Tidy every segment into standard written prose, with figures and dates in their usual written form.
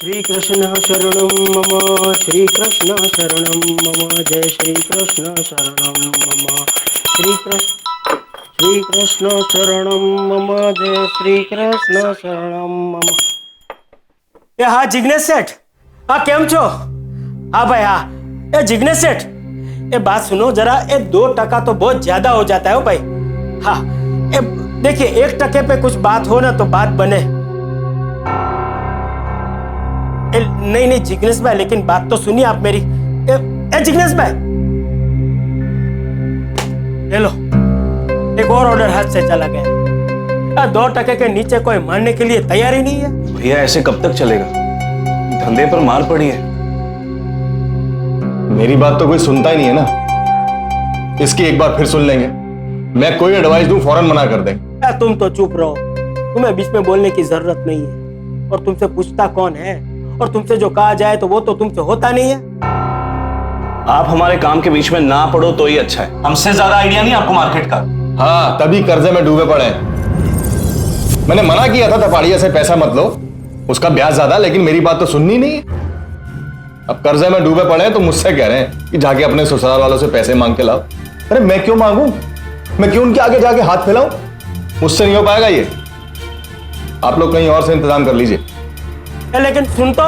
श्री कृष्ण शरणं मम, श्री कृष्ण शरणं मम, जय श्री कृष्ण शरणं मम, श्री कृष्ण शरणं मम, जय श्री कृष्ण शरणं मम। ए हाँ जिग्नेश सेठ, हाँ केम छो? हाँ भाई हाँ, ए जिग्नेश सेठ, ए बात सुनो जरा, ए 2% तो बहुत ज्यादा हो जाता है भाई। हाँ ए देखिए 1% पे कुछ बात हो ना तो बात बने। नहीं नहीं जिग्नेश भाई, लेकिन बात तो सुनिए आप मेरी। ए जिग्नेश भाई, ले लो, एक और ऑर्डर हाथ से चला गया। 2% के नीचे कोई मानने के लिए तैयार ही नहीं है। भैया ऐसे कब तक चलेगा? धंधे पर मार पड़ी है। मेरी बात तो कोई सुनता ही नहीं है ना, इसकी एक बार फिर सुन लेंगे। मैं कोई एडवाइस दूं फौरन मना कर देंगे। तुम तो चुप रहो, तुम्हें बीच में बोलने की जरूरत नहीं है। और तुमसे पूछता कौन है? और तुमसे जो कहा जाए तो वो तो तुमसे होता नहीं है। आप हमारे काम के बीच में ना पड़ो तो ही अच्छा है। हमसे ज्यादा आइडिया नहीं आपको मार्केट का। हाँ तभी कर्जे में डूबे पड़े हैं। मैंने मना किया था तपाड़िया से पैसा मत लो, उसका ब्याज ज्यादा, लेकिन मेरी बात तो सुननी नहीं है। अब कर्जे में डूबे पड़े हैं तो मुझसे कह रहे हैं कि जाके अपने ससुराल वालों से पैसे मांग के लाओ। अरे मैं क्यों मांगू? मैं क्यों उनके आगे जाके हाथ फैलाऊं? मुझसे नहीं हो पाएगा ये। आप लोग कहीं और से इंतजाम कर लीजिए। लेकिन सुन तो,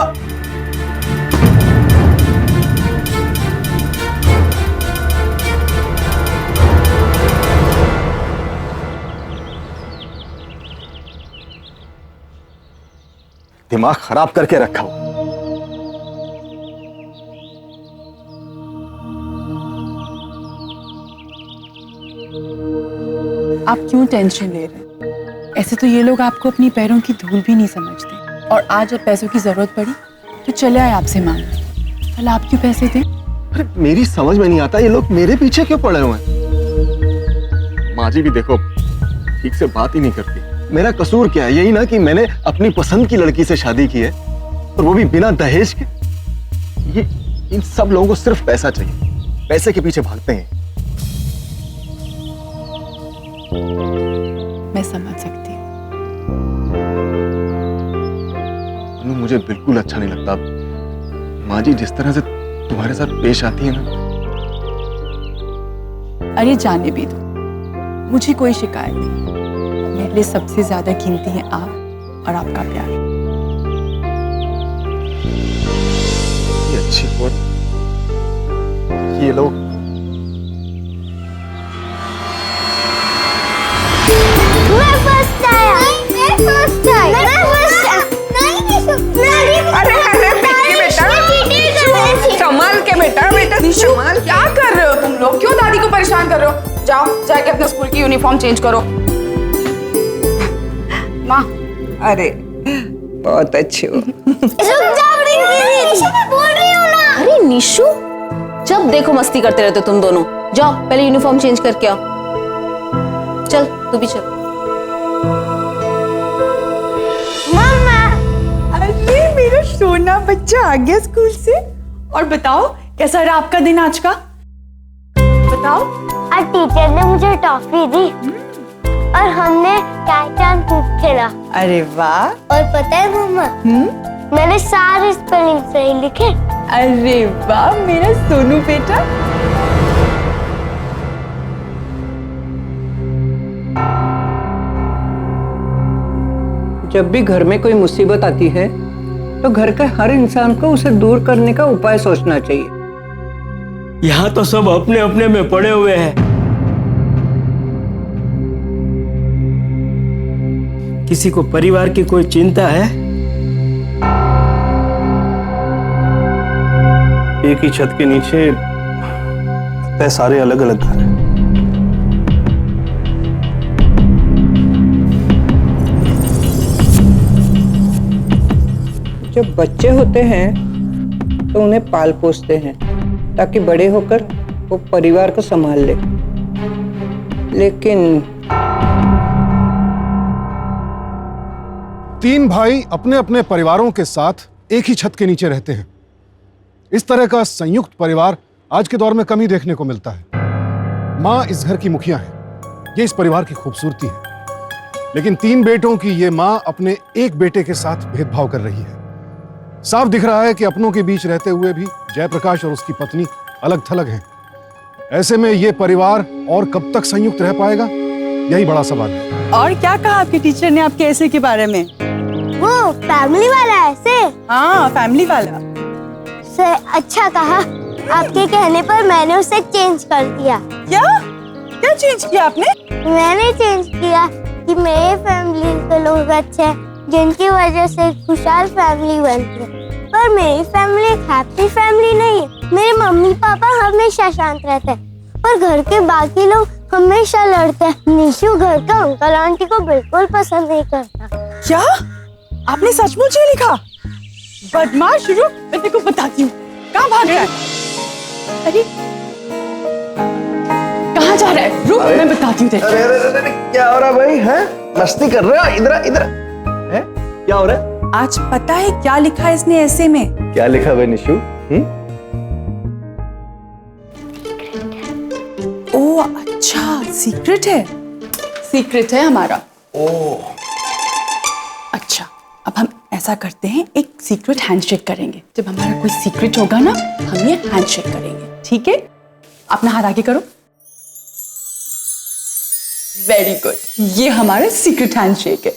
दिमाग खराब करके रखा हो। आप क्यों टेंशन ले रहे हैं? ऐसे तो ये लोग आपको अपनी पैरों की धूल भी नहीं समझते। और आज जब पैसों की जरूरत पड़ी तो चले आए आपसे मांगने। कल आप क्यों पैसे दें? अरे मेरी समझ में नहीं आता ये लोग मेरे पीछे क्यों पड़े हुए हैं। माँ जी भी देखो ठीक से बात ही नहीं करती। मेरा कसूर क्या है? यही ना कि मैंने अपनी पसंद की लड़की से शादी की है, और वो भी बिना दहेज के। ये इन सब लोगों को सिर्फ पैसा चाहिए, पैसे के पीछे भागते हैं। मैं समझ सकती हूँ। मुझे बिल्कुल अच्छा नहीं लगता माँ जी जिस तरह से तुम्हारे साथ पेश आती है ना। अरे जाने भी दो, मुझे कोई शिकायत नहीं। मेरे लिए सबसे ज्यादा कीमती है आप और आपका प्यार। ये अच्छी बात। ये लोग मैं फर्स्ट आया। मैं फर्स्ट आया। मैं फर्स्ट आया। नहीं अरे बेटा संभाल के बेटा संभाल। क्या कर रहे हो तुम लोग? क्यों दादी को परेशान कर रहे हो? जाओ जाके अपने स्कूल की यूनिफॉर्म चेंज करो। माँ अरे बहुत अच्छे हो। बोल रही हूँ ना। अरे निशु, जब देखो मस्ती करते रहते हो तुम दोनों। जाओ पहले यूनिफॉर्म चेंज करके आओ। चल तू भी चल। अरे मेरा सोना बच्चा आ गया स्कूल से। और बताओ कैसा रहा आपका दिन आज का? बताओ। आज टीचर ने मुझे टॉफी दी और हमने कैच खूब खेला। अरे वाह। और पता है मम्मा, मैंने सारे स्पेलिंग सही लिखे। अरे वाह मेरा सोनू बेटा। जब भी घर में कोई मुसीबत आती है तो घर के हर इंसान को उसे दूर करने का उपाय सोचना चाहिए। यहाँ तो सब अपने अपने में पड़े हुए हैं। किसी को परिवार की कोई चिंता है? एक ही छत के नीचे लगता है सारे अलग अलग घर हैं। जब बच्चे होते हैं तो उन्हें पाल पोसते हैं ताकि बड़े होकर वो परिवार को संभाल ले। लेकिन 3 भाई अपने अपने परिवारों के साथ एक ही छत के नीचे रहते हैं। इस तरह का संयुक्त परिवार आज के दौर में कम ही देखने को मिलता है। मां इस घर की मुखिया है, ये इस परिवार की खूबसूरती है। लेकिन 3 बेटों की ये मां अपने एक बेटे के साथ भेदभाव कर रही है। साफ दिख रहा है कि अपनों के बीच रहते हुए भी जयप्रकाश और उसकी पत्नी अलग थलग हैं। ऐसे में ये परिवार और कब तक संयुक्त रह पाएगा, यही बड़ा सवाल है। और क्या कहा आपके टीचर ने आपके ऐसे के बारे में? वो फैमिली वाला ऐसे? हाँ, फैमिली वाला। सर अच्छा कहा, आपके कहने पर मैंने उसे चेंज कर दिया। क्या क्या चेंज किया आपने? मैंने चेंज किया कि मेरे फैमिली के लोग अच्छे हैं, जिनकी वजह से खुशहाल फैमिली बनती है। पर मेरी फैमिली एक हैप्पी फैमिली नहीं है। मेरे मम्मी पापा हमेशा शांत रहते हैं और घर के बाकी लोग हमेशा लड़ते हैं। निशु घर का अंकल आंटी को बिल्कुल पसंद नहीं करता। क्या आपने सचमुच ये लिखा? बदमाश, रुक मैं तेरे को बताती हूँ। कहाँ भाग रहा है? अरे कहाँ जा रहा है? रुक मैं बताती हूँ तेरे। अरे क्या हो रहा है भाई? हैं? मस्ती कर रहे हो? इधर इधर हैं? क्या हो रहा है? आज पता है क्या लिखा है इसने ऐसे में? क्या लिखा भाई निशु? ओ अच्छा, सीक्रेट है। सीक्रेट है हमारा। ओह अच्छा, अब हम ऐसा करते हैं, एक सीक्रेट हैंडशेक करेंगे। जब हमारा कोई सीक्रेट होगा ना, हम ये हैंडशेक करेंगे, ठीक है? अपना हाथ आगे करो। वेरी गुड, ये हमारा सीक्रेट हैंडशेक है।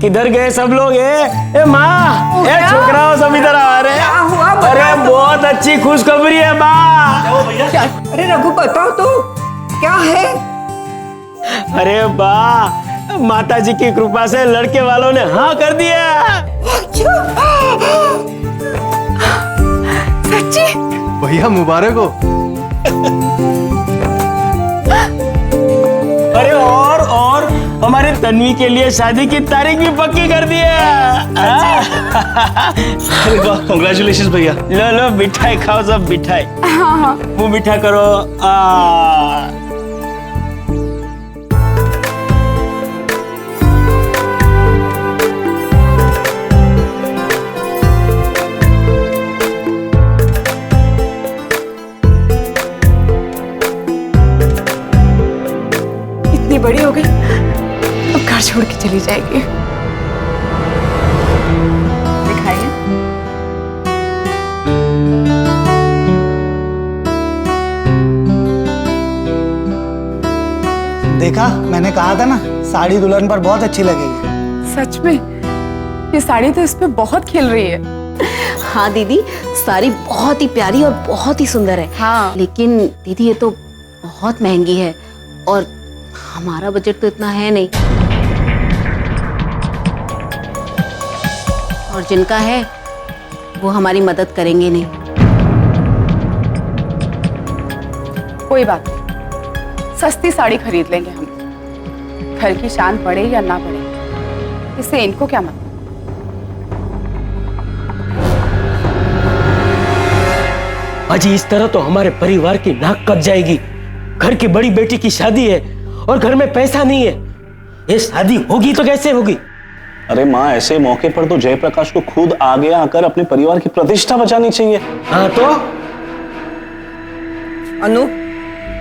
किधर गए सब लोग? ए माँ, ए छोकराओ सब इधर आ रहे हैं। अरे बहुत अच्छी खुशखबरी है माँ। अरे रघु बताओ तो क्या है? अरे बा, माता जी की कृपा से लड़के वालों ने हाँ कर दिया। सच्ची? भैया मुबारक हो। अरे और हमारे तन्वी के लिए शादी की तारीख भी पक्की कर दी है। अरे वाह, कांग्रेचुलेशंस भैया। लो लो मिठाई खाओ, सब मिठाई। हाँ, मुंह मीठा करो। इतनी बड़ी हो गई, अब घर छोड़ के चली जाएगी। दिखाइए। देखा, मैंने कहा था ना, साड़ी दुल्हन पर बहुत अच्छी लगेगी। सच में ये साड़ी तो इस पे बहुत खिल रही है। हाँ दीदी, साड़ी बहुत ही प्यारी और बहुत ही सुंदर है। हाँ। लेकिन दीदी ये तो बहुत महंगी है और हमारा बजट तो इतना है नहीं। और जिनका है वो हमारी मदद करेंगे नहीं। कोई बात नहीं, सस्ती साड़ी खरीद लेंगे हम। घर की शान पड़े या ना पड़े, इससे इनको क्या मतलब। अजी इस तरह तो हमारे परिवार की नाक कट जाएगी। घर की बड़ी बेटी की शादी है और घर में पैसा नहीं है। ये शादी होगी तो कैसे होगी? अरे माँ, ऐसे मौके पर तो जयप्रकाश को खुद आगे आकर अपने परिवार की प्रतिष्ठा बचानी चाहिए। हाँ तो अनु,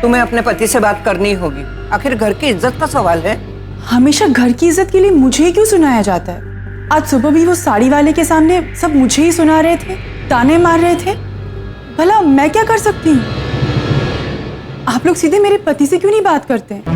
तुम्हें अपने पति से बात करनी होगी। आखिर घर की इज्जत का सवाल है। हमेशा घर की इज्जत के लिए मुझे ही क्यों सुनाया जाता है? आज सुबह भी वो साड़ी वाले के सामने सब मुझे ही सुना रहे थे, ताने मार रहे थे। भला मैं क्या कर सकती हूँ? आप लोग सीधे मेरे पति से क्यों नहीं बात करते हैं?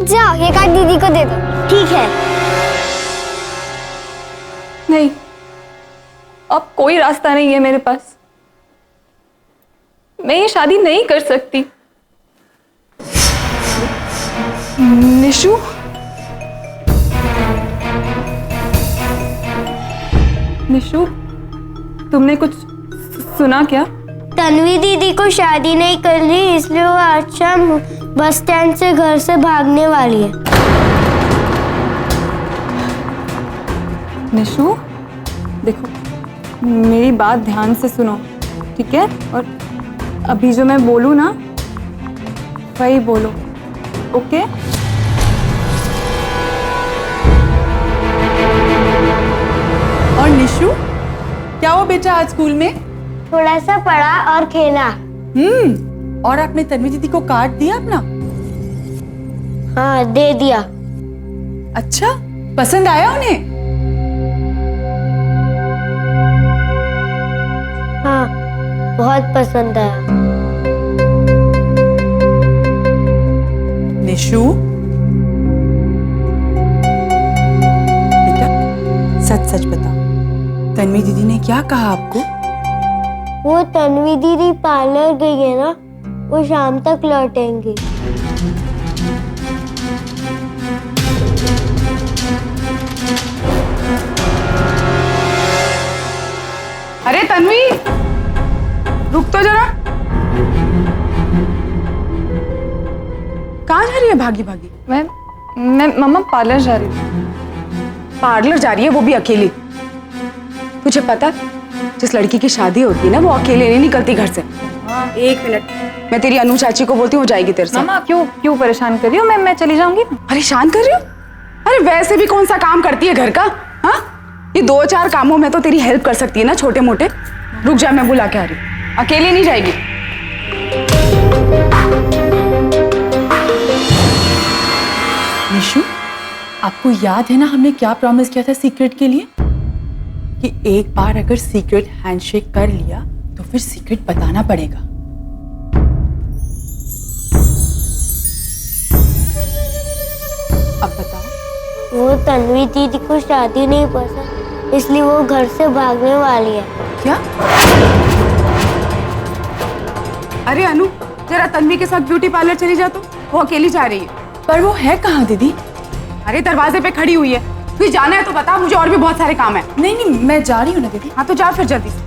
जाओ ये कार्ड दीदी को दे दो। ठीक है। नहीं, अब कोई रास्ता नहीं है मेरे पास। मैं ये शादी नहीं कर सकती। निशु, निशु, तुमने कुछ सुना क्या? तन्वी दीदी को शादी नहीं करनी, इसलिए वो आज शाम बस स्टैंड से घर से भागने वाली है। निशु, देखो, मेरी बात ध्यान से सुनो, ठीक है? और अभी जो मैं बोलूँ ना वही बोलो, ओके? और निशु, क्या हुआ बेटा आज स्कूल में? थोड़ा सा पढ़ा और खेला। और आपने तन्वी दीदी को कार्ड दिया अपना? हाँ, दे दिया। अच्छा, पसंद आया उन्हें? हाँ, बहुत पसंद आया। निशु, बेटा सच सच बताओ, तन्वी दीदी ने क्या कहा आपको? वो तन्वी दीदी पार्लर गई है ना, वो शाम तक लौटेंगी। अरे तन्वी, रुक तो जरा। कहाँ जा रही है भागी भागी? मैं मम्मा पार्लर जा रही हूँ। पार्लर जा रही है, वो भी अकेली? तुझे पता, जिस लड़की की शादी होती है ना, वो अकेले नहीं निकलती घर से। एक मिनट, मैं तेरी अनु चाची को बोलती हूँ, वो जाएगी तेरे साथ। मम्मा क्यों परेशान कर रही हो? मैं चली जाऊंगी ना। परेशान कर रही हो? अरे वैसे भी कौन सा काम करती है घर का? हाँ, ये 2-4 कामों में तो तेरी हेल्प कर सकती है ना, छोटे मोटे। रुक जा, मैं बुला के आ रही हूँ। अकेले नहीं जाएगी। निशु, आपको याद है ना हमने क्या प्रॉमिस किया था सीक्रेट के लिए? कि एक बार अगर सीक्रेट हैंडशेक कर लिया तो फिर सीक्रेट बताना पड़ेगा। अब बताओ। वो तन्वी दीदी को शादी नहीं पसंद, इसलिए वो घर से भागने वाली है। क्या? अरे अनु, जरा तन्वी के साथ ब्यूटी पार्लर चली जा, तो वो अकेली जा रही है। पर वो है कहाँ दीदी? अरे दरवाजे पे खड़ी हुई है। तुझे जाना है तो बता, मुझे और भी बहुत सारे काम है। नहीं, मैं जा रही हूँ ना दीदी। हाँ तो जा फिर जल्दी से।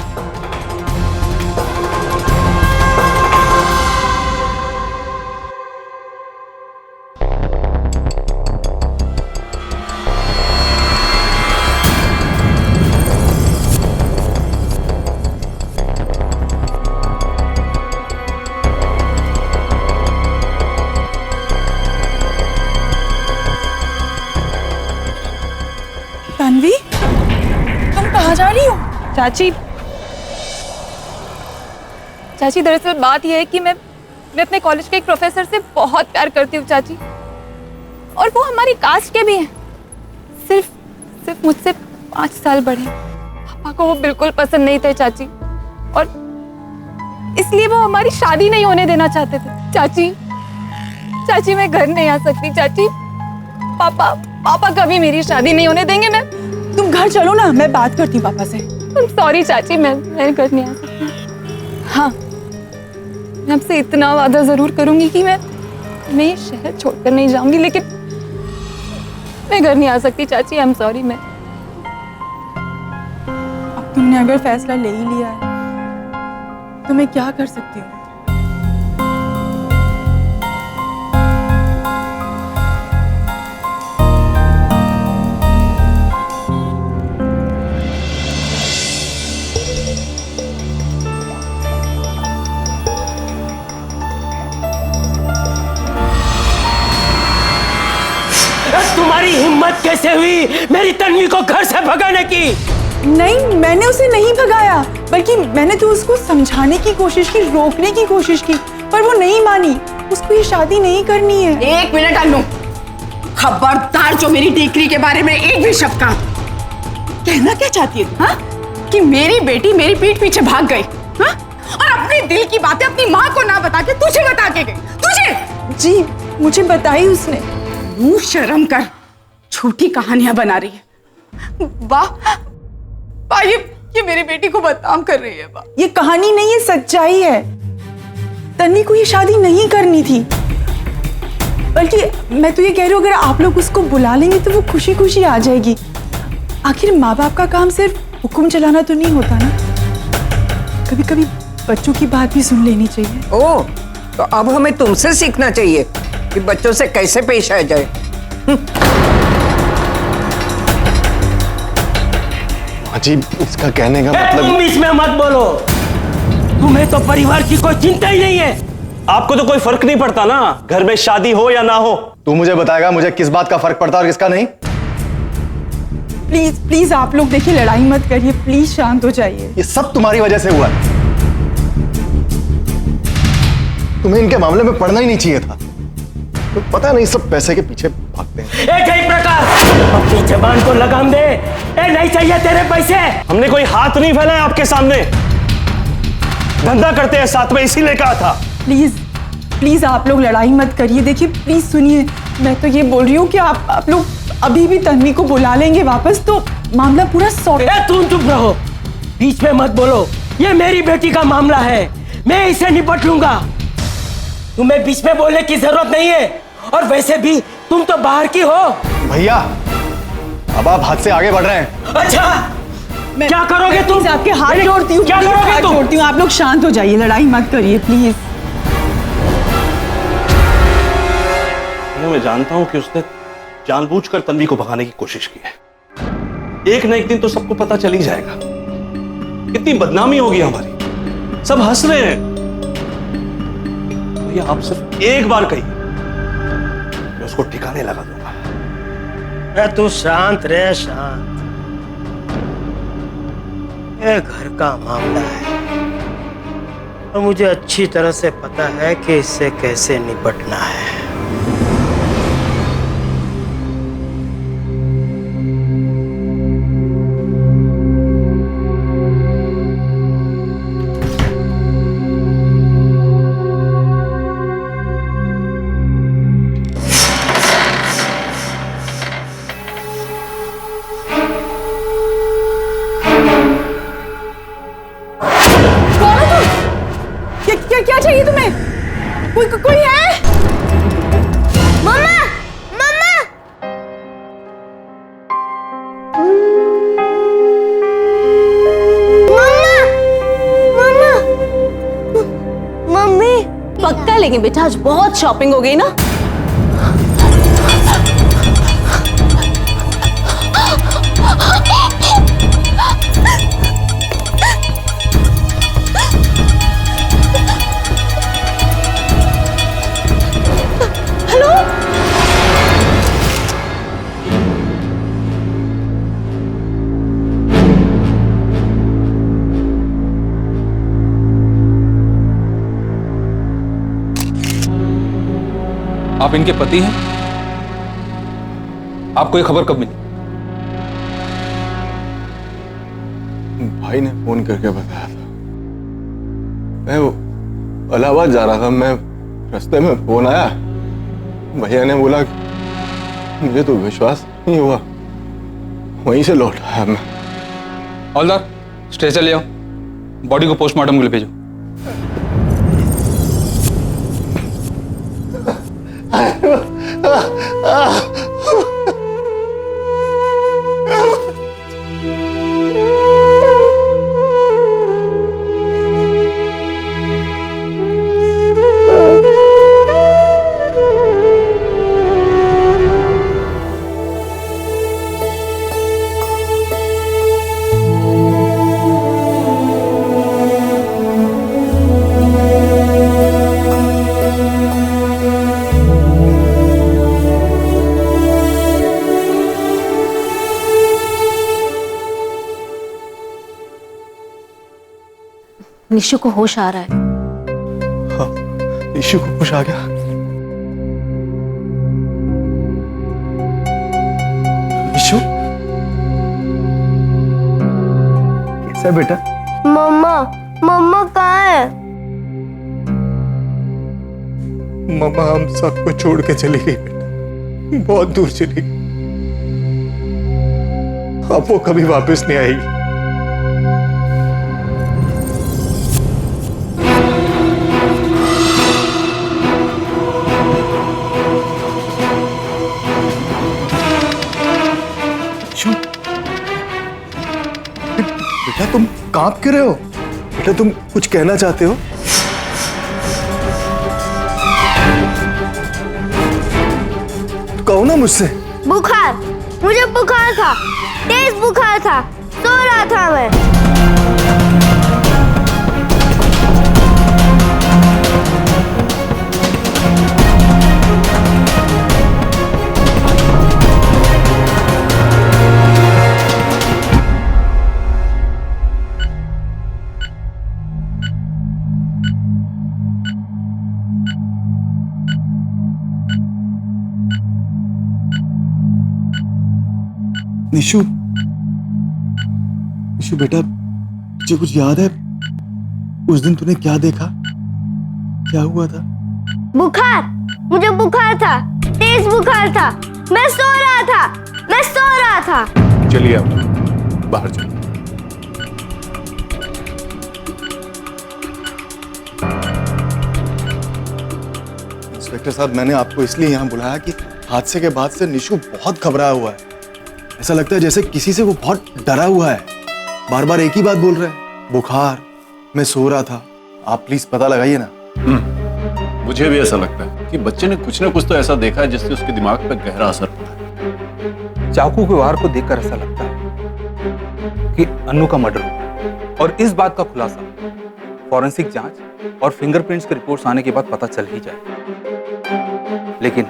तन्वी, तुम कहाँ जा रही हो? चाची दरअसल बात यह है कि मैं अपने कॉलेज के एक प्रोफेसर से बहुत प्यार करती हूँ चाची, और वो हमारी कास्ट के भी हैं। सिर्फ मुझसे 5 साल बड़े। पापा को वो बिल्कुल पसंद नहीं थे चाची, और इसलिए वो हमारी शादी नहीं होने देना चाहते थे। चाची मैं घर नहीं आ सकती चाची। पापा कभी मेरी शादी नहीं होने देंगे। तुम घर चलो ना, मैं बात करती हूँ पापा से। सॉरी चाची, मैं घर नहीं आ सकती। हाँ, मैं आपसे इतना वादा जरूर करूंगी कि मैं ये शहर छोड़कर नहीं जाऊंगी, लेकिन मैं घर नहीं आ सकती चाची। I am sorry. अब तुमने अगर फैसला ले ही लिया है तो मैं क्या कर सकती हूँ? तुम्हारी हिम्मत कैसे हुई मेरी तन्वी को घर से भगाने की? नहीं, मैंने उसे नहीं भगाया, बल्कि मैंने तो उसको समझाने की कोशिश की, रोकने की कोशिश की, पर वो नहीं मानी। उसको ये शादी नहीं करनी है। 1 मिनट अनु, खबरदार जो मेरी डिग्री के बारे में एक भी शब्द कहा। कहना क्या चाहती है हाँ? कि मेरी बेटी मेरी पीठ पीछे भाग गई हाँ? और अपने दिल की बातें अपनी माँ को ना बता के तुझे बता के गई। तुझे? जी, मुझे बताई उसने। मुंह शर्म कर, झूठी कहानियां बना रही है। वाह, ये मेरी बेटी को बदनाम कर रही है। वाह, ये कहानी नहीं, ये सच्चाई है। तन्वी को ये शादी नहीं करनी थी, बल्कि मैं तो ये कह रही हूँ अगर आप लोग उसको बुला लेंगे तो वो खुशी खुशी आ जाएगी। आखिर माँ बाप का काम सिर्फ हुक्म चलाना तो नहीं होता ना, कभी कभी बच्चों की बात भी सुन लेनी चाहिए। ओह, तो अब हमें तुमसे सीखना चाहिए कि बच्चों से कैसे पेश आया जाए। अजीब, इसका कहने का तुम मतलब। इसमें मत बोलो। तुम्हें तो परिवार की कोई चिंता ही नहीं है। आपको तो कोई फर्क नहीं पड़ता ना, घर में शादी हो या ना हो। तू मुझे बताएगा मुझे किस बात का फर्क पड़ता है और किसका नहीं? प्लीज प्लीज आप लोग देखिए, लड़ाई मत करिए, प्लीज शांत हो जाइए। ये सब तुम्हारी वजह से हुआ है। तुम्हें इनके मामले में पढ़ना ही नहीं चाहिए था। तो पता नहीं सब पैसे के पीछे भागते हैं। जय प्रकाश, अपनी जबान को लगाम दे। नहीं चाहिए तेरे पैसे। हमने कोई हाथ नहीं फैलाया आपके सामने, धंधा करते हैं साथ में, इसीलिए कहा था। प्लीज प्लीज आप लोग लड़ाई मत करिए। देखिए प्लीज सुनिए, मैं तो ये बोल रही हूँ कि आप लोग अभी भी तन्वी को बुला लेंगे वापस तो मामला पूरा सॉर्ट। तुम चुप रहो, बीच में मत बोलो। ये मेरी बेटी का मामला है, मैं इसे निपट लूंगा। तुम्हें बीच में बोलने की जरूरत नहीं है। और वैसे भी तुम तो बाहर की हो। भैया अब आप हाथ से आगे बढ़ रहे हैं। अच्छा, क्या करोगे तुम? आपके हाथ जोड़ती हूँ, क्या करोगे हाथ तुम? जोड़ती हूँ, आप लोग शांत हो जाइए, लड़ाई मत करिए प्लीज। मैं जानता हूं कि उसने जानबूझकर तन्वी को भगाने की कोशिश की है। एक न एक दिन तो सबको पता चल ही जाएगा। कितनी बदनामी होगी हमारी, सब हंस रहे हैं। भैया आप सिर्फ एक बार कहिए, मैं उसको ठिकाने लगा दूंगा। तू शांत रहे, शांत। ये घर का मामला है और मुझे अच्छी तरह से पता है कि इससे कैसे निपटना है। क्या चाहिए तुम्हें? कोई है? मम्मा, मम्मा। मम्मा, मम्मा, मम्मी। पक्का लेकिन बेटा आज बहुत शॉपिंग हो गई ना। आप इनके पति हैं? आपको ये खबर कब मिली? भाई ने फोन करके बताया था। मैं वो इलाहाबाद जा रहा था, मैं रास्ते में फोन आया, भैया ने बोला मुझे तो विश्वास नहीं हुआ, वहीं से लौट आया मैं। हवलदार स्ट्रेचर ले आओ, बॉडी को पोस्टमार्टम के लिए भेजो। निशु को होश आ रहा है। हाँ, निशु को होश आ गया। निशु कैसा है बेटा? मम्मा, मम्मा कहाँ है? मम्मा हम सबको छोड़ के चली गई बेटा, बहुत दूर चली गई। अब वो कभी वापस नहीं आएगी। बेटा तुम कांप क्यों रहे हो? बेटा तुम कुछ कहना चाहते हो? कहो ना मुझसे। बुखार, मुझे बुखार था, तेज बुखार था, सो रहा था मैं। निशु, निशु बेटा, तुझे कुछ याद है? उस दिन तूने क्या देखा? क्या हुआ था? बुखार, मुझे बुखार था, तेज बुखार था। मैं सो रहा था, मैं सो रहा था। चलिए आप बाहर चलिए। इंस्पेक्टर साहब, मैंने आपको इसलिए यहाँ बुलाया कि हादसे के बाद से निशु बहुत घबराया हुआ है। ऐसा लगता है जैसे किसी से वो बहुत डरा हुआ है। बार बार एक ही बात बोल रहा है, बुखार, मैं सो रहा था। आप प्लीज पता लगाइए ना। मुझे भी ऐसा लगता है कि बच्चे ने कुछ ना कुछ तो ऐसा देखा है जिससे उसके दिमाग पर गहरा असर पड़ा है। चाकू के वार को देखकर ऐसा लगता है कि अनु का मर्डर हुआ और इस बात का खुलासा फॉरेंसिक जांच और फिंगरप्रिंट्स की रिपोर्ट्स आने के बाद पता चल ही जाए। लेकिन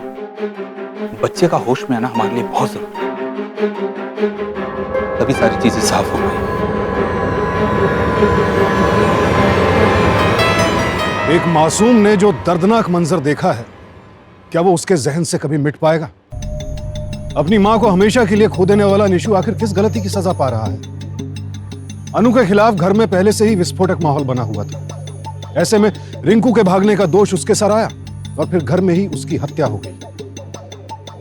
बच्चे का होश में आना हमारे लिए बहुत जरूरी है, तभी सारी चीजें साफ हो गई। एक मासूम ने जो दर्दनाक मंजर देखा है, क्या वो उसके जहन से कभी मिट पाएगा? अपनी मां को हमेशा के लिए खो देने वाला निशु आखिर किस गलती की सजा पा रहा है? अनु के खिलाफ घर में पहले से ही विस्फोटक माहौल बना हुआ था। ऐसे में रिंकू के भागने का दोष उसके सर आया और फिर घर में ही उसकी हत्या हो गई।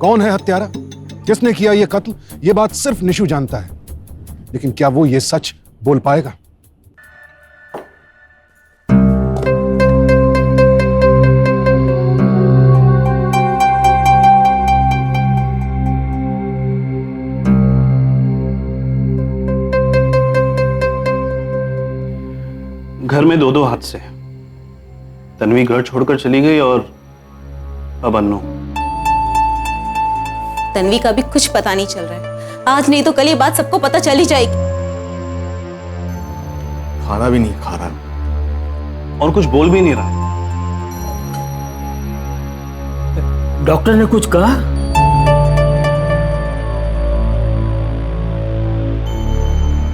कौन है हत्यारा, किसने किया यह कत्ल, यह बात सिर्फ निशु जानता है। लेकिन क्या वो ये सच बोल पाएगा? घर में दो दो हादसे, तन्वी घर छोड़कर चली गई और अब अन्नू। तन्वी का भी कुछ पता नहीं चल रहा है। आज नहीं तो कल ये बात सबको पता चल ही जाएगी। खाना भी नहीं खा रहा और कुछ बोल भी नहीं रहा। डॉक्टर ने कुछ कहा?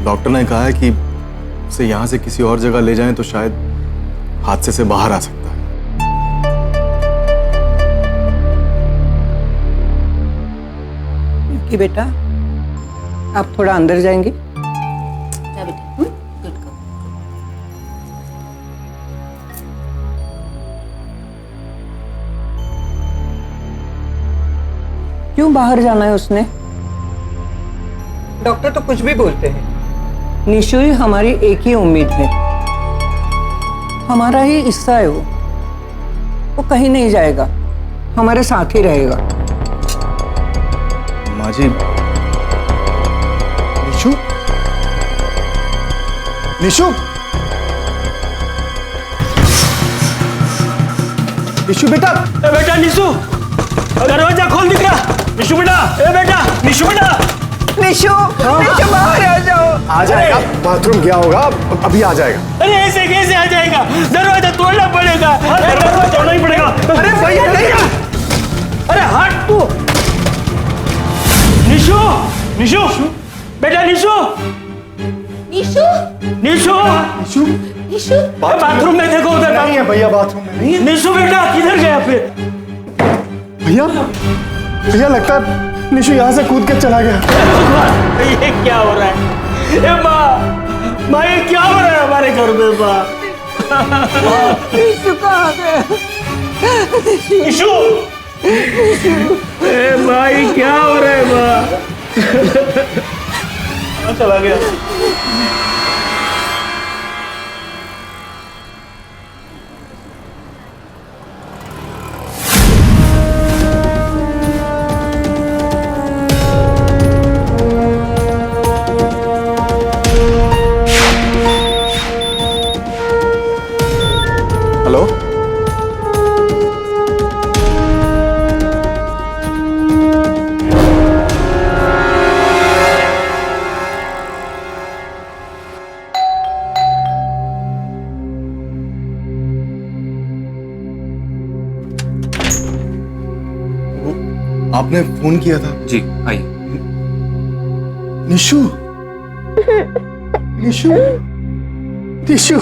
डॉक्टर ने कहा है कि उसे यहां से किसी और जगह ले जाएं तो शायद हादसे से बाहर आ सकता है। कि बेटा आप थोड़ा अंदर जाएंगे? जा बेटा, गुड गर्ल। क्यों बाहर जाना है उसने? डॉक्टर तो कुछ भी बोलते हैं। निशु ही हमारी एक ही उम्मीद है, हमारा ही हिस्सा है। वो कहीं नहीं जाएगा, हमारे साथ ही रहेगा। माँ जी, निशु, निशु, निशु बेटा, ए बेटा निशु, दरवाजा खोल दिख रहा। निशु बेटा, ए बेटा, निशु बेटा, निशु, निशु बाहर आ जाओ। आ जाएगा, बाथरूम गया होगा, अभी आ जाएगा। अरे ऐसे कैसे आ जाएगा? दरवाजा तोड़ना पड़ेगा। दरवाजा तोड़ना ही पड़ेगा। अरे भैया नहीं, अरे हट तू। निशु, निशु, बेटा निशु, निशु, निशु, निशु, निशु, बाथरूम में देखो, उधर नहीं है भैया, बाथरूम में नहीं है। निशु बेटा किधर गया फिर? भैया, भैया लगता है निशु यहाँ से कूद के चला गया। भगवान, ये क्या हो रहा है? ए माँ, माँ ये क्या हो रहा है हमारे घर में? माँ, निशु कहाँ गया? निशु, ए माँ ये क्या हो रहा है? माँ चला गया। हेलो, आपने फोन किया था? जी आइए। निशु, निशु, निशु।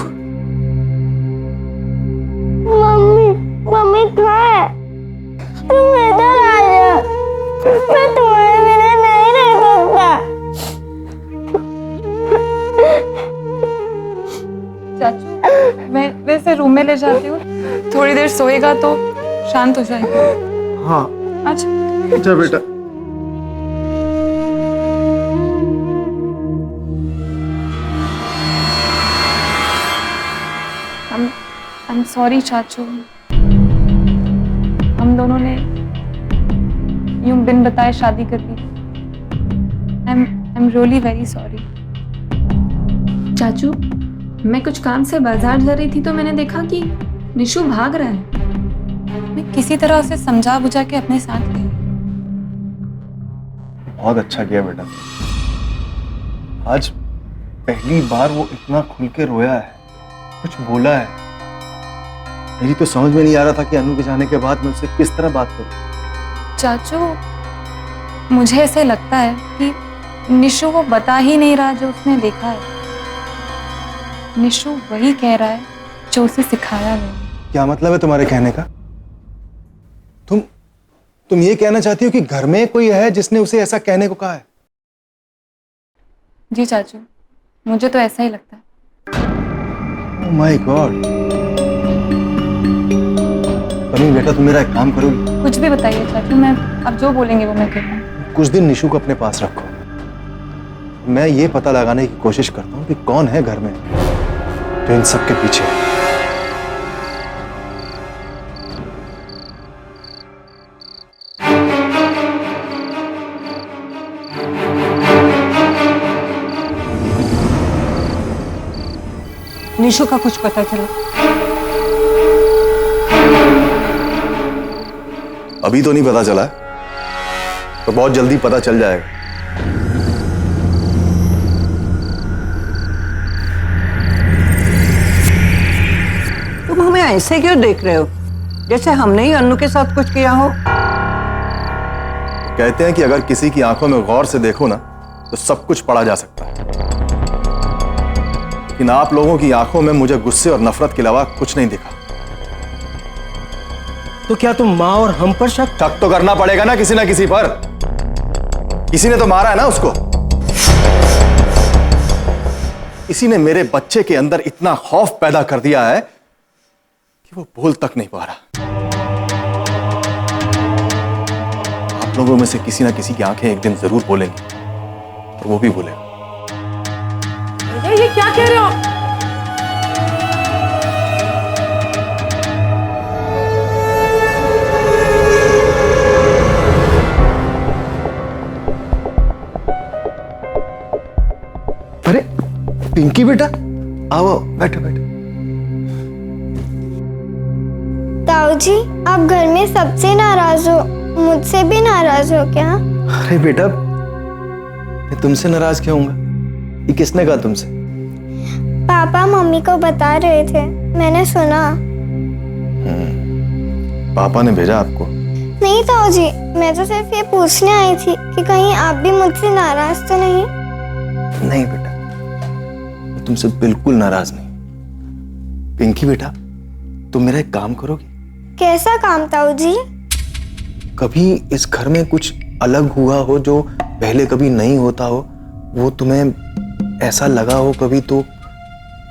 मम्मी, मम्मी कहाँ है? तुम इधर आ जाओ। मैं तुम्हारे बिना नहीं रह सकता। चाचू मैं वैसे रूम में ले जाती हूँ, थोड़ी देर सोएगा तो शांत हो जाएगा। हाँ अच्छा जा बेटा। I'm sorry चाचू, हम दोनों ने यूं बिन बताए शादी कर दी। I'm really very sorry। चाचू, मैं कुछ काम से बाजार जा रही थी तो मैंने देखा कि निशु भाग रहा है। मैं किसी तरह उसे समझा बुझा के अपने साथ गई। बहुत अच्छा किया बेटा। आज पहली बार वो इतना खुल के रोया है, कुछ बोला है। मेरी तो समझ में नहीं आ रहा था कि अनु के जाने के बाद मैं उससे किस तरह बात करूं। चाचू मुझे ऐसे लगता है कि निशु वो बता ही नहीं रहा जो उसने देखा है। निशु वही कह रहा है जो उसे सिखाया गया। क्या मतलब है तुम्हारे कहने का? तुम ये कहना चाहती हो कि घर में कोई है जिसने उसे ऐसा कहने को कहा है? जी चाचू, मुझे तो ऐसा ही लगता है। Oh my God. कभी बेटा तुम मेरा एक काम करोगी? कुछ भी बताइए चाचू, मैं अब जो बोलेंगे वो मैं करूँगा। कुछ दिन निशु को अपने पास रखो। मैं ये पता लगाने की कोशिश करता हूँ कि कौन है घर में जो इन सब के पीछे है। निशु का कुछ पता चला? अभी तो नहीं पता चला, तो बहुत जल्दी पता चल जाएगा। तुम हमें ऐसे क्यों देख रहे हो, जैसे हमने ही अन्नू के साथ कुछ किया हो? कहते हैं कि अगर किसी की आंखों में गौर से देखो ना तो सब कुछ पढ़ा जा सकता है। लेकिन आप लोगों की आंखों में मुझे गुस्से और नफरत के अलावा कुछ नहीं दिखा। तो क्या तुम माँ और हम पर शक तो करना पड़ेगा ना किसी पर। किसी ने तो मारा है ना उसको। किसी ने मेरे बच्चे के अंदर इतना खौफ पैदा कर दिया है कि वो बोल तक नहीं पा रहा। आप लोगों में से किसी ना किसी की आंखें एक दिन जरूर बोलेंगी, और वो भी बोलेगा। ये क्या कह रहे हो? अरे पिंकी बेटा, आओ बैठो बैठो। ताऊ जी, आप घर में सबसे नाराज हो, मुझसे भी नाराज हो क्या? अरे बेटा, मैं तुमसे नाराज क्यों होऊंगा? ये किसने कहा तुमसे? पापा मम्मी को बता रहे थे, मैंने सुना। पापा ने भेजा आपको? नहीं ताऊ जी, मैं तो सिर्फ ये पूछने आई थी कि कहीं आप भी मुझसे नाराज तो नहीं? नहीं बेटा, मैं तुमसे बिल्कुल नाराज नहीं। पिंकी बेटा, तुम मेरा एक काम करोगी? कैसा काम ताऊ जी? कभी इस घर में कुछ अलग हुआ हो जो पहले कभी नहीं होता हो, वो तुम्हें ऐसा लगा हो कभी, तो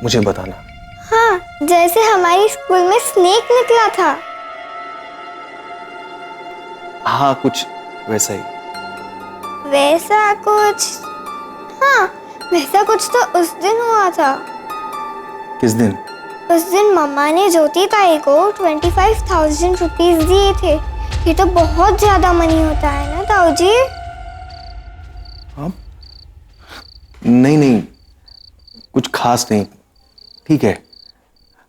मुझे बताना। हाँ, जैसे हमारी स्कूल में स्नेक निकला था। हाँ, कुछ वैसा ही। वैसा कुछ? हाँ, वैसा कुछ तो उस दिन हुआ था। किस दिन? उस दिन मम्मा ने ज्योति ताई को 25,000 रुपीज दिए थे। ये तो बहुत ज्यादा मनी होता है ना ताऊ जी? हाँ? नहीं नहीं, कुछ खास नहीं, ठीक है।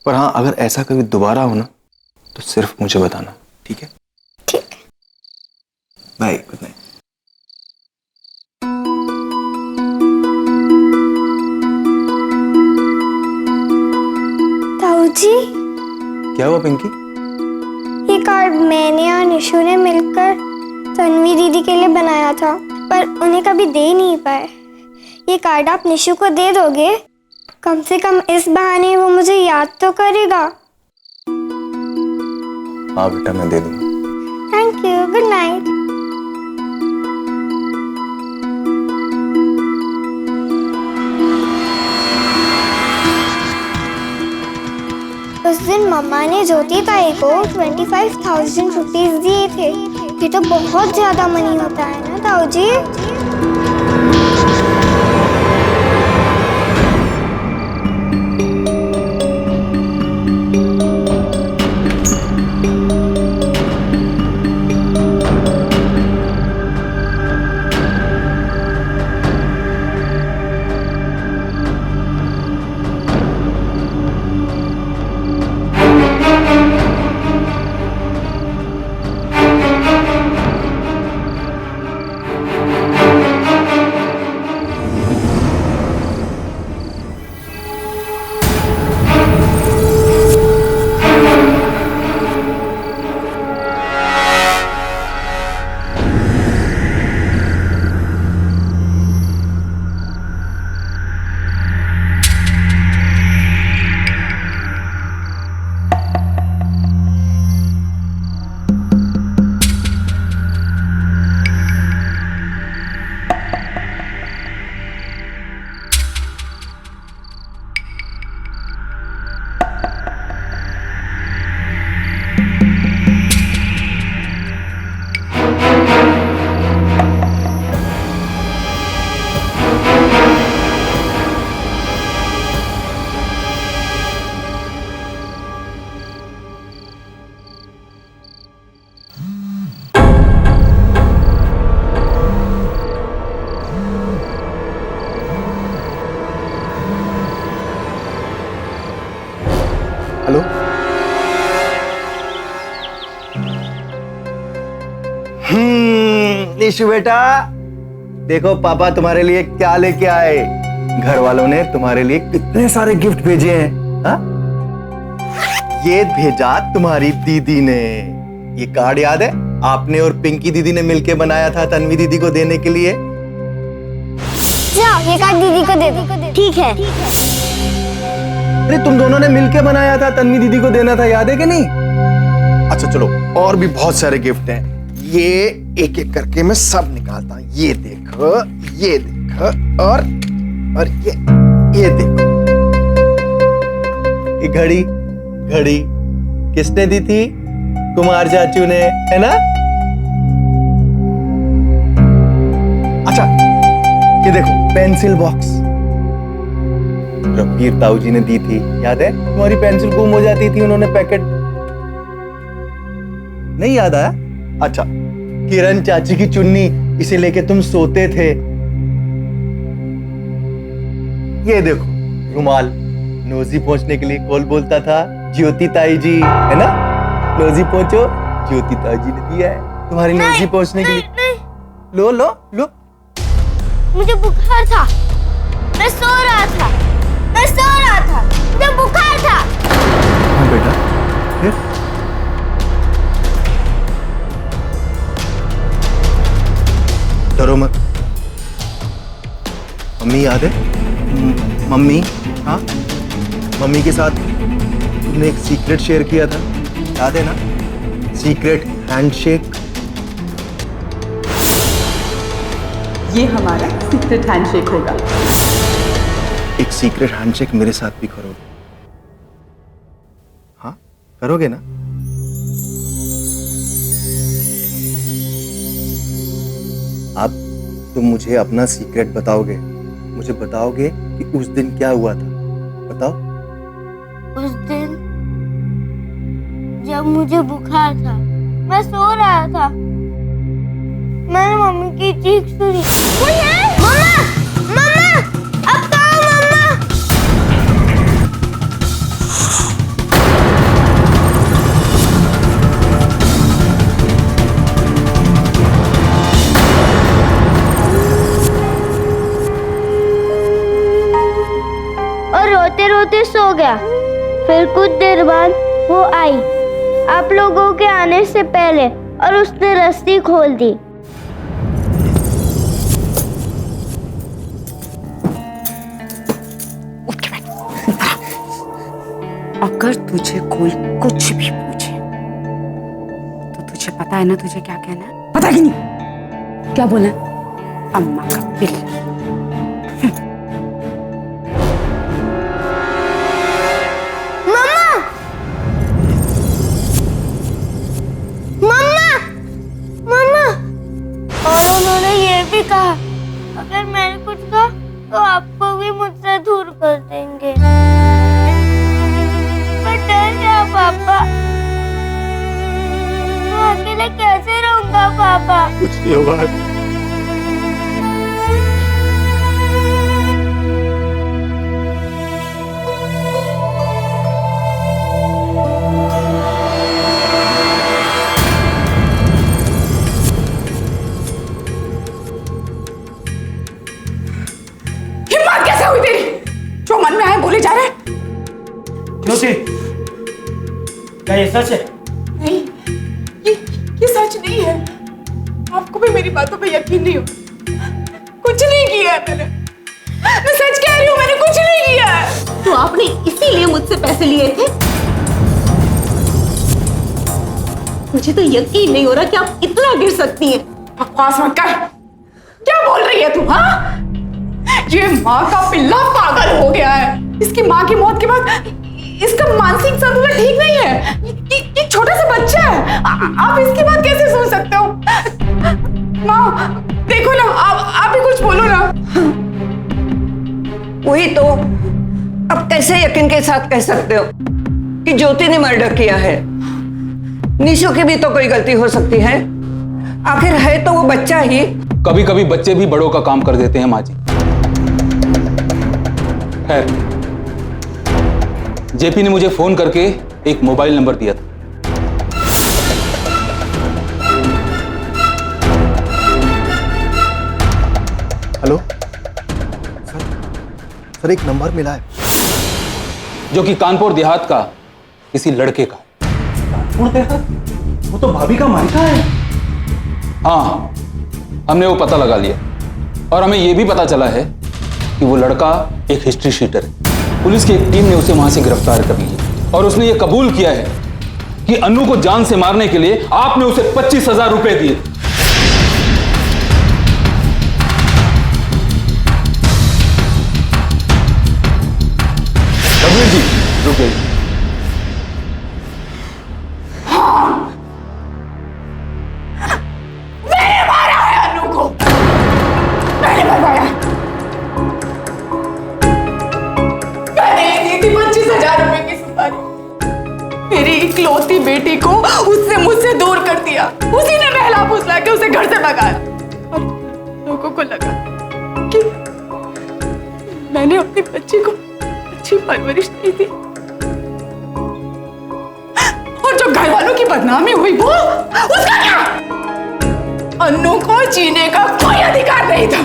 पर हाँ, अगर ऐसा कभी दोबारा हो ना तो सिर्फ मुझे बताना, ठीक है? ठीक। Bye, good night. ताऊ जी, क्या हुआ पिंकी? ये कार्ड मैंने और निशु ने मिलकर तन्वी दीदी के लिए बनाया था, पर उन्हें कभी दे नहीं पाए। ये कार्ड आप निशु को दे दोगे? कम से कम इस बहाने वो मुझे याद तो करेगा। हाँ बेटा, मैं दे दूंगा। Thank you, good night. उस दिन मम्मा ने ज्योति ताई को 25,000 रुपीज दिए थे। ये तो बहुत ज्यादा मनी होता है ना ताऊ जी? हेलो, निशु बेटा, देखो पापा तुम्हारे लिए क्या लेके आए। घर वालों ने तुम्हारे लिए कितने सारे गिफ्ट भेजे हैं। हा? ये भेजा तुम्हारी दीदी ने। ये कार्ड याद है? आपने और पिंकी दीदी ने मिलके बनाया था तन्वी दीदी को देने के लिए। जाओ, ये कार्ड दीदी को दे दो। ठीक है। अरे तुम दोनों ने मिलके बनाया था, तन्वी दीदी को देना था, याद है कि नहीं? अच्छा चलो, और भी बहुत सारे गिफ्ट हैं। ये एक एक करके मैं सब निकालता हूँ। ये देखो, ये देखो, और ये देखो। ये घड़ी किसने दी थी? कुमार चाचू ने, है ना? अच्छा, ये देखो पेंसिल बॉक्स रघुवीर ताऊ जी ने दी थी, याद है? तुम्हारी पेंसिल गुम हो जाती थी, उन्होंने पैकेट नहीं याद आया? अच्छा, किरण चाची की चुन्नी, इसे लेके तुम सोते थे। ये देखो रुमाल, नोजी पोंछने के लिए कौन बोलता था? ज्योति ताई जी, है ना? नोजी पोंछो, ज्योति ताई जी ने दिया है तुम्हारी नोजी पोंछने के लिए। लो लो लो। मुझे बुखार था, मैं सो रहा था, मुझे बुखार था। हाँ बेटा, फिर? डरो मत। मम्मी याद है? मम्मी, हाँ, मम्मी के साथ तुमने एक सीक्रेट शेयर किया था, याद है ना? Secret handshake. ये हमारा सीक्रेट हैंडशेक होगा। एक सीक्रेट हैंडशेक मेरे साथ भी करोगे? हाँ, करोगे ना? अब तुम मुझे अपना सीक्रेट बताओगे, मुझे बताओगे कि उस दिन क्या हुआ था। बताओ। उस दिन जब मुझे बुखार था, मैं सो रहा था, मैंने मम्मी की चीख सुनी। कोई है? मम्मा, मम्मा, अब कहाँ मम्मा? और रोते रोते सो गया। फिर कुछ देर बाद वो आई, आप लोगों के आने से पहले, और उसने रस्सी खोल दी। अगर तुझे कोई कुछ भी पूछे तो तुझे पता है ना तुझे क्या कहना है? पता कि नहीं? क्या बोला? अम्मा का पिल्ला। और उन्होंने ये भी कहा अगर मैंने कुछ कहा तो आपको भी मुझसे दूर कर देंगे। मैं डर गया पापा। मैं अकेले कैसे रहूंगा पापा? कुछ नहीं होगा। हिम्मत कैसे हुई तेरी? जो मन में आए बोले जा रहे। ज्योति, क्या ये सच है? नहीं, ये सच नहीं है। आपको भी मेरी बातों पे यकीन नहीं हो। कुछ नहीं किया है मैंने। मैं सच कह रही हूँ, मैंने कुछ नहीं किया है। तो आपने इसीलिए मुझसे पैसे लिए थे? मुझे तो यकीन नहीं हो रहा कि आप इतना गिर सकती हैं। बकवास मत कर। क्या बोल रही है तू? हाँ, ये माँ का पिल्ला पागल हो गया है। इसकी माँ की मौत के बाद इसका मानसिक संतुलन ठीक नहीं है। ये छोटा सा बच्चा है। आप इसकी बात कैसे सुन सकते हो? माँ देखो ना, आप भी कुछ बोलो ना। वही तो, अब कैसे यकीन के साथ कह सकते हो कि ज्योति ने मर्डर किया है? निशु की भी तो कोई गलती हो सकती है। आखिर है तो वो बच्चा ही। कभी कभी बच्चे भी बड़ों का काम कर देते हैं माँ जी। खैर, जेपी ने मुझे फोन करके एक मोबाइल नंबर दिया था। हेलो सर, एक नंबर मिला है जो कि कानपुर देहात का किसी लड़के का। कानपुर देहात? वो तो भाभी का मायका है। हाँ, हमने वो पता लगा लिया और हमें यह भी पता चला है कि वो लड़का एक हिस्ट्री शीटर है। पुलिस की एक टीम ने उसे वहां से गिरफ्तार कर लिया और उसने ये कबूल किया है कि अन्नू को जान से मारने के लिए आपने उसे 25,000 रुपए दिए। रघुवीर जी, रुक गई। मैंने मारा है अन्नू को। मैंने मरवाया। मैंने दी थी 25,000 रुपए की सुपारी। मेरी इकलौती बेटी को उससे मुझसे दूर कर दिया। उसी ने बहला फुसला के उसे घर से भगाया और लोगों को लगा कि मैंने अपनी बच्ची को अच्छी परवरिश दी थी। और जो घर वालों की बदनामी हुई वो उसका क्या? अन्नू को जीने का कोई अधिकार नहीं था।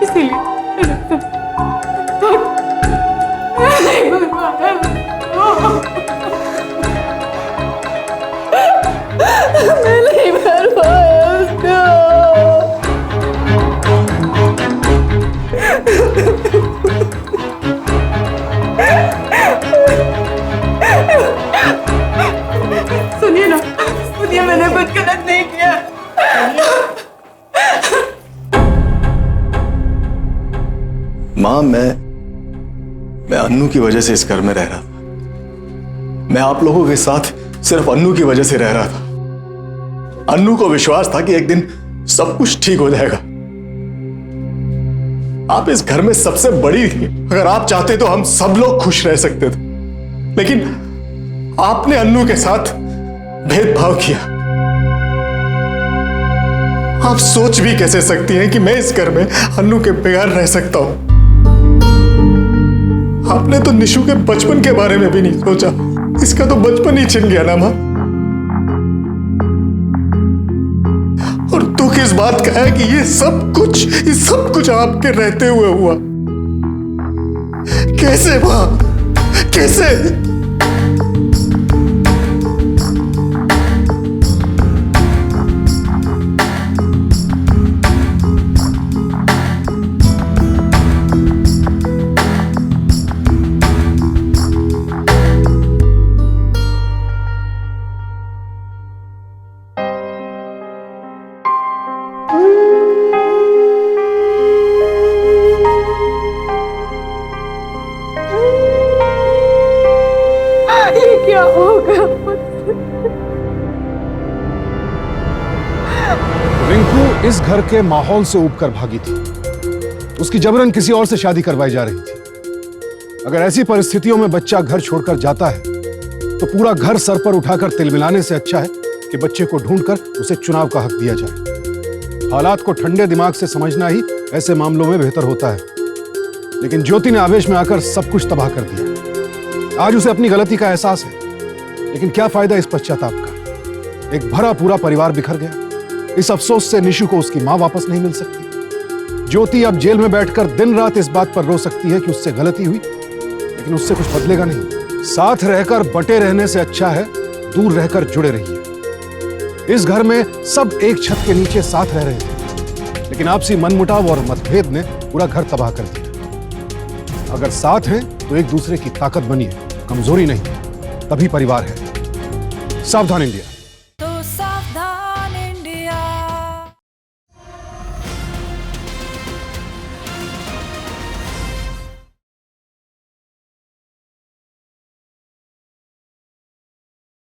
इसीलिए नहीं मरवाया। मैं नहीं मरवाया उसको। सुनिए ना, सुनिए, मैंने कुछ गलत नहीं किया। माँ, मैं अन्नू की वजह से इस घर में रह रहा था। मैं आप लोगों के साथ सिर्फ अन्नू की वजह से रह रहा था। अन्नू को विश्वास था कि एक दिन सब कुछ ठीक हो जाएगा। आप इस घर में सबसे बड़ी थी। अगर आप चाहते तो हम सब लोग खुश रह सकते थे, लेकिन आपने अन्नू के साथ भेदभाव किया। आप सोच भी कैसे सकती हैं कि मैं इस घर में अन्नू के बगैर रह सकता हूं? आपने तो निशु के बचपन के बारे में भी नहीं सोचा। इसका तो बचपन ही छिन गया ना मां। और दुख इस बात का है कि ये सब कुछ आपके रहते हुए हुआ। कैसे मां, कैसे? इस घर के माहौल से ऊबकर भागी थी। उसकी जबरन किसी और से शादी करवाई जा रही थी। अगर ऐसी परिस्थितियों में बच्चा घर छोड़कर जाता है तो पूरा घर सर पर उठाकर तिलमिलाने से अच्छा है कि बच्चे को ढूंढकर उसे चुनाव का हक दिया जाए। हालात को ठंडे दिमाग से समझना ही ऐसे मामलों में बेहतर होता है। लेकिन ज्योति ने आवेश में आकर सब कुछ तबाह कर दिया। आज उसे अपनी गलती का एहसास है, लेकिन क्या फायदा इस पश्चाताप का। एक भरा पूरा परिवार बिखर गया। इस अफसोस से निशु को उसकी मां वापस नहीं मिल सकती। ज्योति अब जेल में बैठकर दिन रात इस बात पर रो सकती है कि उससे गलती हुई, लेकिन उससे कुछ बदलेगा नहीं। साथ रहकर बटे रहने से अच्छा है दूर रहकर जुड़े रहिए। इस घर में सब एक छत के नीचे साथ रह रहे थे, लेकिन आपसी मनमुटाव और मतभेद ने पूरा घर तबाह कर दिया। अगर साथ हैं तो एक दूसरे की ताकत बनिए, कमजोरी नहीं, तभी परिवार है। सावधान इंडिया।